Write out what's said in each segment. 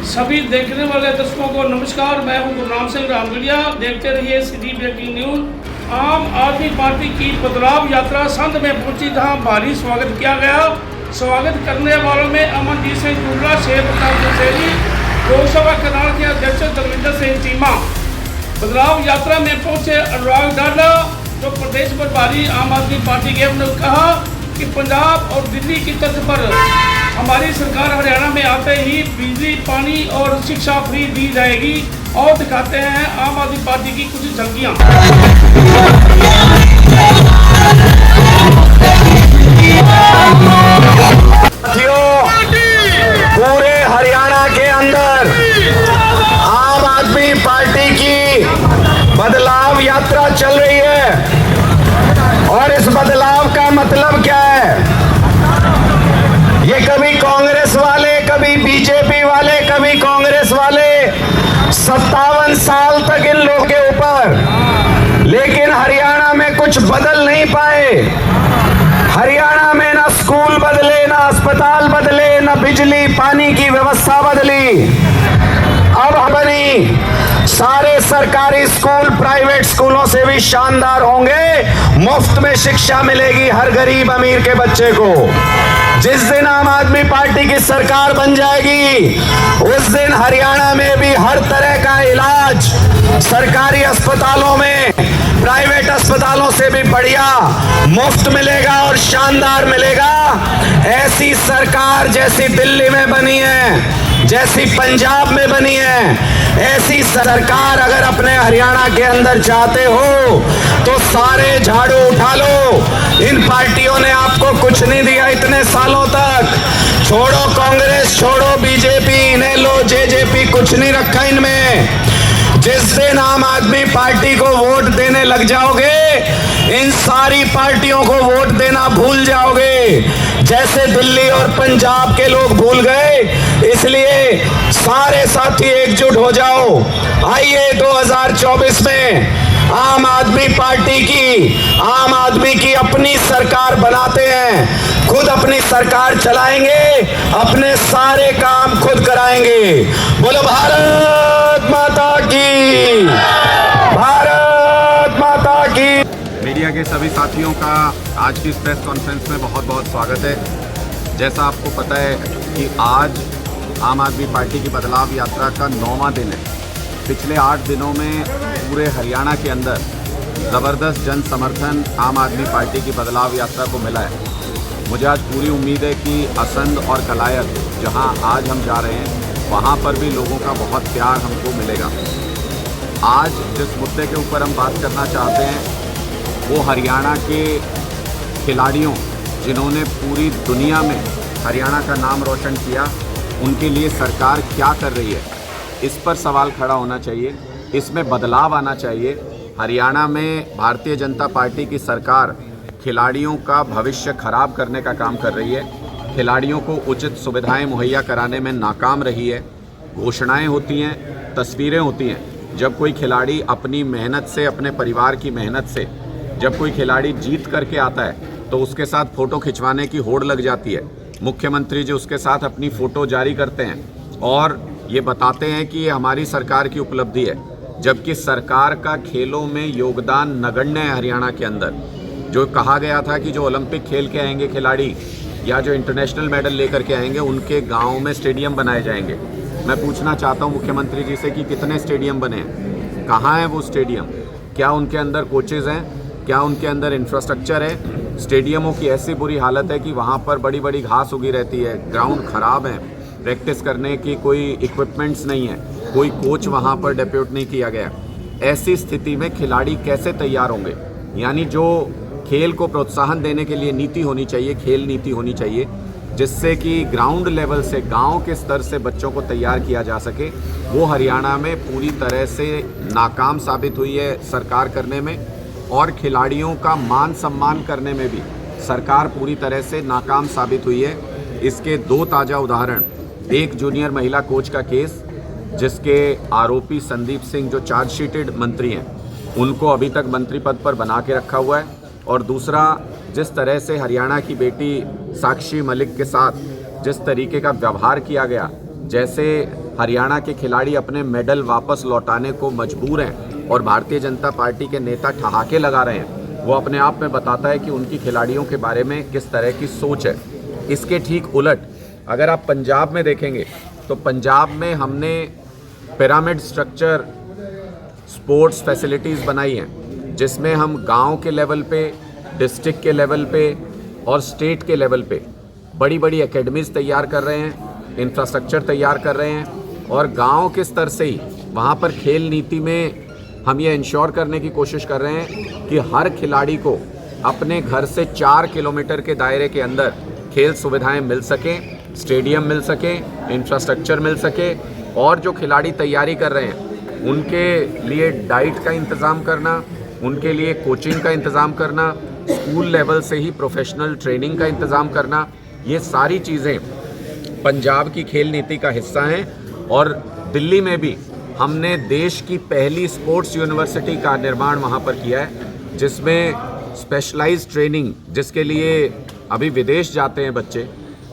सभी देखने वाले दर्शकों को नमस्कार। मैं हूं गुरनाम सिंह रामगढ़िया। देखते रहिए सिटी ब्रेकिंग न्यूज। आम आदमी पार्टी की बदलाव यात्रा संध में पहुंची, जहां भारी स्वागत किया गया। स्वागत करने वालों में अमनजीत सिंह टुल्ला, शेर प्रताप चौधरी, लोकसभा कनाल के अध्यक्ष दलविंदर सिंह चीमा। बदलाव यात्रा में पहुंचे अनुराग डाला, जो प्रदेश प्रभारी आम आदमी पार्टी के, उन्होंने कहा कि पंजाब और दिल्ली की तर्ज पर हमारी सरकार हरियाणा में आते ही बिजली, पानी और शिक्षा फ्री दी जाएगी। और दिखाते हैं आम आदमी पार्टी की कुछ झलकियां। पूरे हरियाणा के अंदर आम आदमी पार्टी की बदलाव यात्रा चल रही है। और इस बदलाव का मतलब क्या है? ये कभी कांग्रेस वाले, कभी बीजेपी वाले, कभी कांग्रेस वाले 57 साल तक इन लोगों के ऊपर, लेकिन हरियाणा में कुछ बदल नहीं पाए। हरियाणा में ना स्कूल बदले, ना अस्पताल बदले, ना बिजली पानी की व्यवस्था बदली। अब बनी सारे सरकारी स्कूल प्राइवेट स्कूलों से भी शानदार होंगे। मुफ्त में शिक्षा मिलेगी हर गरीब अमीर के बच्चे को। जिस दिन आम आदमी पार्टी की सरकार बन जाएगी, उस दिन हरियाणा में भी हर तरह का इलाज सरकारी अस्पतालों में, प्राइवेट अस्पतालों से भी बढ़िया मुफ्त मिलेगा और शानदार मिलेगा। ऐसी सरकार जैसी दिल्ली में बनी है, जैसी पंजाब में बनी है, ऐसी सरकार अगर अपने हरियाणा के अंदर चाहते हो तो सारे झाड़ू उठा लो। इन पार्टियों ने आपको कुछ नहीं दिया इतने सालों तक। छोड़ो कांग्रेस, छोड़ो बीजेपी, इन्हें लो जेजेपी, कुछ नहीं रखा इनमें। जिस दिन आम आदमी पार्टी को वोट देने लग जाओगे, इन सारी पार्टियों को वोट देना भूल जाओगे, जैसे दिल्ली और पंजाब के लोग भूल गए। इसलिए सारे साथी एकजुट हो जाओ। आइए 2024 में आम आदमी पार्टी की, आम आदमी की अपनी सरकार बनाते हैं। खुद अपनी सरकार चलाएंगे, अपने सारे काम खुद कराएंगे। बोलो भारत माता की, भारत माता की। मीडिया के सभी साथियों का आज की इस प्रेस कॉन्फ्रेंस में बहुत बहुत स्वागत है। जैसा आपको पता है कि आज आम आदमी पार्टी की बदलाव यात्रा का 9वां दिन है। पिछले 8 दिनों में पूरे हरियाणा के अंदर ज़बरदस्त जन समर्थन आम आदमी पार्टी की बदलाव यात्रा को मिला है। मुझे आज पूरी उम्मीद है कि असंध और कलायत, जहां आज हम जा रहे हैं, वहां पर भी लोगों का बहुत प्यार हमको मिलेगा। आज जिस मुद्दे के ऊपर हम बात करना चाहते हैं वो हरियाणा के खिलाड़ियों, जिन्होंने पूरी दुनिया में हरियाणा का नाम रोशन किया, उनके लिए सरकार क्या कर रही है, इस पर सवाल खड़ा होना चाहिए। इसमें बदलाव आना चाहिए। हरियाणा में भारतीय जनता पार्टी की सरकार खिलाड़ियों का भविष्य खराब करने का काम कर रही है। खिलाड़ियों को उचित सुविधाएं मुहैया कराने में नाकाम रही है। घोषणाएं होती हैं, तस्वीरें होती हैं। जब कोई खिलाड़ी अपनी मेहनत से, अपने परिवार की मेहनत से, जब कोई खिलाड़ी जीत करके आता है तो उसके साथ फ़ोटो खिंचवाने की होड़ लग जाती है। मुख्यमंत्री जी उसके साथ अपनी फ़ोटो जारी करते हैं और ये बताते हैं कि ये हमारी सरकार की उपलब्धि है, जबकि सरकार का खेलों में योगदान नगण्य है। हरियाणा के अंदर जो कहा गया था कि जो ओलंपिक खेल के आएंगे खिलाड़ी या जो इंटरनेशनल मेडल लेकर के आएंगे, उनके गाँव में स्टेडियम बनाए जाएंगे। मैं पूछना चाहता हूँ मुख्यमंत्री जी से कि कितने स्टेडियम बने हैं, कहाँ हैं वो स्टेडियम, क्या उनके अंदर कोचेज़ हैं, क्या उनके अंदर इंफ्रास्ट्रक्चर है? स्टेडियमों की ऐसी बुरी हालत है कि वहाँ पर बड़ी बड़ी घास उगी रहती है, ग्राउंड ख़राब है, प्रैक्टिस करने की कोई इक्विपमेंट्स नहीं है, कोई कोच वहाँ पर डेप्यूट नहीं किया गया। ऐसी स्थिति में खिलाड़ी कैसे तैयार होंगे? यानी जो खेल को प्रोत्साहन देने के लिए नीति होनी चाहिए, खेल नीति होनी चाहिए, जिससे कि ग्राउंड लेवल से, गांव के स्तर से बच्चों को तैयार किया जा सके, वो हरियाणा में पूरी तरह से नाकाम साबित हुई है सरकार करने में। और खिलाड़ियों का मान सम्मान करने में भी सरकार पूरी तरह से नाकाम साबित हुई है। इसके 2 ताज़ा उदाहरण, एक जूनियर महिला कोच का केस, जिसके आरोपी संदीप सिंह जो चार्जशीटेड मंत्री हैं, उनको अभी तक मंत्री पद पर बना के रखा हुआ है। और दूसरा, जिस तरह से हरियाणा की बेटी साक्षी मलिक के साथ जिस तरीके का व्यवहार किया गया, जैसे हरियाणा के खिलाड़ी अपने मेडल वापस लौटाने को मजबूर हैं और भारतीय जनता पार्टी के नेता ठहाके लगा रहे हैं, वो अपने आप में बताता है कि उनकी खिलाड़ियों के बारे में किस तरह की सोच है। इसके ठीक उलट अगर आप पंजाब में देखेंगे तो पंजाब में हमने पिरामिड स्ट्रक्चर स्पोर्ट्स फैसिलिटीज़ बनाई हैं, जिसमें हम गांव के लेवल पे, डिस्ट्रिक्ट के लेवल पे और स्टेट के लेवल पे बड़ी बड़ी एकेडमीज़ तैयार कर रहे हैं, इंफ्रास्ट्रक्चर तैयार कर रहे हैं और गांव के स्तर से ही वहाँ पर खेल नीति में हम ये इंश्योर करने की कोशिश कर रहे हैं कि हर खिलाड़ी को अपने घर से 4 किलोमीटर के दायरे के अंदर खेल सुविधाएं मिल सकें, स्टेडियम मिल सके, इंफ्रास्ट्रक्चर मिल सके और जो खिलाड़ी तैयारी कर रहे हैं उनके लिए डाइट का इंतज़ाम करना, उनके लिए कोचिंग का इंतज़ाम करना, स्कूल लेवल से ही प्रोफेशनल ट्रेनिंग का इंतज़ाम करना, ये सारी चीज़ें पंजाब की खेल नीति का हिस्सा हैं। और दिल्ली में भी हमने देश की पहली स्पोर्ट्स यूनिवर्सिटी का निर्माण वहाँ पर किया है, जिसमें स्पेशलाइज्ड ट्रेनिंग, जिसके लिए अभी विदेश जाते हैं बच्चे,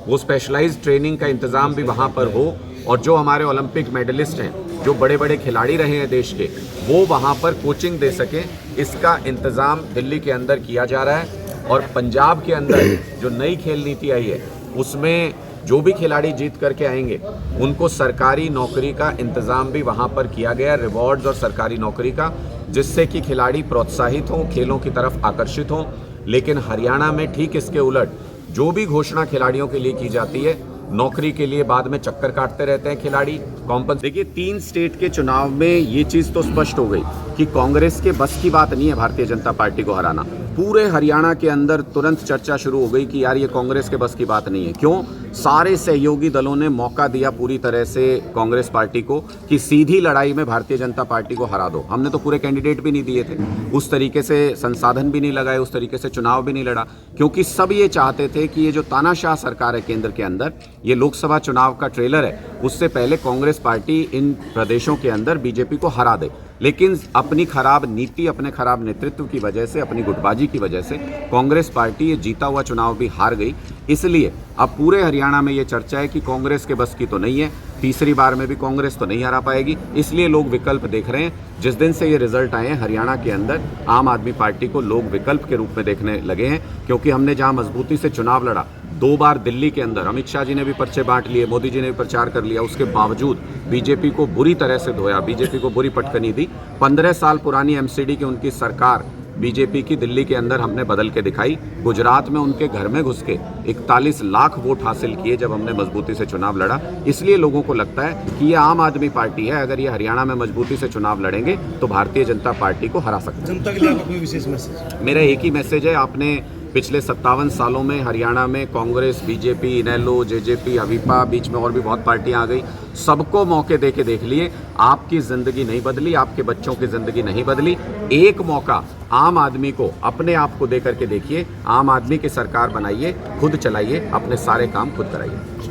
वो स्पेशलाइज्ड ट्रेनिंग का इंतज़ाम भी वहाँ पर हो और जो हमारे ओलंपिक मेडलिस्ट हैं, जो बड़े बड़े खिलाड़ी रहे हैं देश के, वो वहाँ पर कोचिंग दे सकें, इसका इंतज़ाम दिल्ली के अंदर किया जा रहा है। और पंजाब के अंदर जो नई खेल नीति आई है उसमें जो भी खिलाड़ी जीत करके आएंगे उनको सरकारी नौकरी का इंतज़ाम भी वहाँ पर किया गया, रिवॉर्ड्स और सरकारी नौकरी का, जिससे कि खिलाड़ी प्रोत्साहित हों, खेलों की तरफ आकर्षित हों। लेकिन हरियाणा में ठीक इसके उलट जो भी घोषणा खिलाड़ियों के लिए की जाती है, नौकरी के लिए बाद में चक्कर काटते रहते हैं खिलाड़ी। देखिए 3 स्टेट के चुनाव में ये चीज़ तो स्पष्ट हो गई कि कांग्रेस के बस की बात नहीं है भारतीय जनता पार्टी को हराना। पूरे हरियाणा के अंदर तुरंत चर्चा शुरू हो गई कि यार ये कांग्रेस के बस की बात नहीं है। क्यों? सारे सहयोगी दलों ने मौका दिया पूरी तरह से कांग्रेस पार्टी को कि सीधी लड़ाई में भारतीय जनता पार्टी को हरा दो। हमने तो पूरे कैंडिडेट भी नहीं दिए थे, उस तरीके से संसाधन भी नहीं लगाए, उस तरीके से चुनाव भी नहीं लड़ा, क्योंकि सब ये चाहते थे कि ये जो तानाशाह सरकार है केंद्र के अंदर, ये लोकसभा चुनाव का ट्रेलर है, उससे पहले कांग्रेस पार्टी इन प्रदेशों के अंदर बीजेपी को हरा दे। लेकिन अपनी खराब नीति, अपने खराब नेतृत्व की वजह से, अपनी गुटबाजी की वजह से कांग्रेस पार्टी ये जीता हुआ चुनाव भी हार गई। इसलिए अब पूरे हरियाणा में ये चर्चा है कि कांग्रेस के बस की तो नहीं है, तीसरी बार में भी कांग्रेस तो नहीं हरा पाएगी। इसलिए लोग विकल्प देख रहे हैं। जिस दिन से ये रिजल्ट आए हैं हरियाणा के अंदर, आम आदमी पार्टी को लोग विकल्प के रूप में देखने लगे हैं, क्योंकि हमने जहां मजबूती से चुनाव लड़ा, 2 बार दिल्ली के अंदर अमित शाह जी ने भी पर्चे बांट लिए, मोदी जी ने भी प्रचार कर लिया, उसके बावजूद बीजेपी को बुरी तरह से धोया, बीजेपी को बुरी पटकनी दी। 15 साल पुरानी एमसीडी की उनकी सरकार बीजेपी की दिल्ली के अंदर हमने बदल के दिखाई। गुजरात में उनके घर में घुस के 41 लाख वोट हासिल किए जब हमने मजबूती से चुनाव लड़ा। इसलिए लोगों को लगता है कि ये आम आदमी पार्टी है, अगर ये हरियाणा में मजबूती से चुनाव लड़ेंगे तो भारतीय जनता पार्टी को हरा सकते हैं। जनता के लिए कोई विशेष मैसेज? मेरा एक ही मैसेज है, आपने पिछले 57 सालों में हरियाणा में कांग्रेस, बीजेपी, इनेलो, जेजेपी, अवीपा, बीच में और भी बहुत पार्टियां आ गई, सबको मौके दे के देख लिए, आपकी ज़िंदगी नहीं बदली, आपके बच्चों की ज़िंदगी नहीं बदली। एक मौका आम आदमी को अपने आप को दे करके देखिए, आम आदमी की सरकार बनाइए, खुद चलाइए, अपने सारे काम खुद कराइए।